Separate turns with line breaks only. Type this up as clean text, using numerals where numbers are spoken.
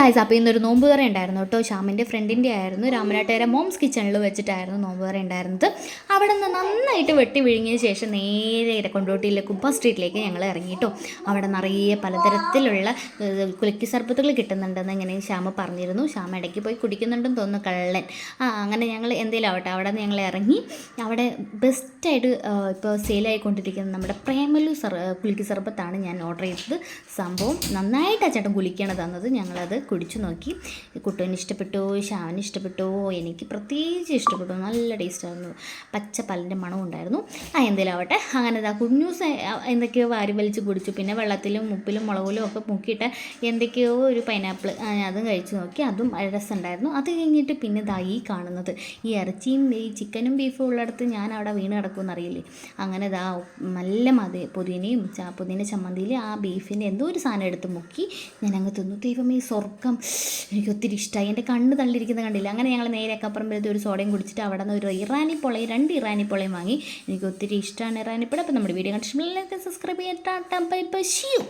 അപ്പോൾ ഇന്നൊരു നോമ്പ് തുറ ഉണ്ടായിരുന്നു കേട്ടോ. ശ്യാമിൻ്റെ ഫ്രണ്ടിൻ്റെ ആയിരുന്നു. രാമനാട്ടുകര മോംസ് കിച്ചണിൽ വെച്ചിട്ടായിരുന്നു നോമ്പ് തുറ ഉണ്ടായിരുന്നത്. അവിടെ നിന്ന് നന്നായിട്ട് വെട്ടി വിഴുങ്ങിയ ശേഷം നേരെ കൊണ്ടോട്ടിയിലെ കുബ്ബ സ്ട്രീറ്റിലേക്ക് ഞങ്ങൾ ഇറങ്ങിയിട്ടോ. അവിടെ നിറയെ പലതരത്തിലുള്ള കുലുക്കി സർബത്തുകൾ കിട്ടുന്നുണ്ടെന്ന് ഇങ്ങനെ ശ്യാമ പറഞ്ഞിരുന്നു. ശ്യാമ ഇടയ്ക്ക് പോയി കുടിക്കുന്നുണ്ടെന്ന് തോന്നുന്നു, കള്ളൻ. അങ്ങനെ ഞങ്ങൾ എന്തെങ്കിലും ആവട്ടെ അവിടെ നിന്ന് ഞങ്ങൾ ഇറങ്ങി. അവിടെ ബെസ്റ്റായിട്ട് ഇപ്പോൾ സെയിലായിക്കൊണ്ടിരിക്കുന്ന നമ്മുടെ പ്രേമലു കുലുക്കി സർബത്താണ് ഞാൻ ഓർഡർ ചെയ്തത്. സംഭവം നന്നായിട്ട് ആ ചേട്ടൻ കുലിക്കാണ് തന്നത്. ഞങ്ങളത് കുടിച്ചു നോക്കി. കുട്ടുവിന് ഇഷ്ടപ്പെട്ടു, ശ്യാമിന് ഇഷ്ടപ്പെട്ടു, എനിക്ക് പ്രത്യേകിച്ച് ഇഷ്ടപ്പെട്ടു. നല്ല ടേസ്റ്റായിരുന്നു. പച്ച പാലിൻ്റെ മണവും ഉണ്ടായിരുന്നു. എന്തേലും ആവട്ടെ, അങ്ങനെ കുഞ്ഞൂസ് എന്തൊക്കെയോ വാരി വലിച്ച് കുടിച്ചു. പിന്നെ വെള്ളത്തിലും ഉപ്പിലും മുളകിലും ഒക്കെ മുക്കിയിട്ട് എന്തൊക്കെയോ ഒരു പൈനാപ്പിൾ, അതും കഴിച്ചു നോക്കി. അതും രസമുണ്ടായിരുന്നു. അത് കഴിഞ്ഞിട്ട് പിന്നെ ഈ കാണുന്നത് ഈ ഇറച്ചിയും ഈ ചിക്കനും ബീഫും ഉള്ളിടത്ത് ഞാൻ അവിടെ വീണ് കിടക്കുമെന്ന് അറിയില്ലേ. അങ്ങനെ നല്ല പുതിനയും പുതിന ചമ്മന്തിയിൽ ആ ബീഫിൻ്റെ എന്തോ ഒരു സാധനം എടുത്ത് മുക്കി ഞാൻ അങ്ങ് തിന്നു. ദൈവമേ, സ്വർഗ്ഗം. എനിക്ക് ഒത്തിരി ഇഷ്ടമായി. എൻ്റെ കണ്ണ് തള്ളിയിരിക്കുന്നത് കണ്ടില്ല. അങ്ങനെ ഞങ്ങൾ നേരെ അക്കപ്പുറമ്പലത്തെ ഒരു സോഡയും കുടിച്ചിട്ട് അവിടെ നിന്ന് ഒരു രണ്ട് ഇറാനിപ്പോളയും വാങ്ങി. എനിക്ക് ഒത്തിരി ഇഷ്ടമാണ് ഇറാനിപ്പോള. അപ്പോൾ നമ്മുടെ വീഡിയോ കണ്ടിട്ട് സബ്സ്ക്രൈബ് ചെയ്യാൻ. Tata bye bye, see U.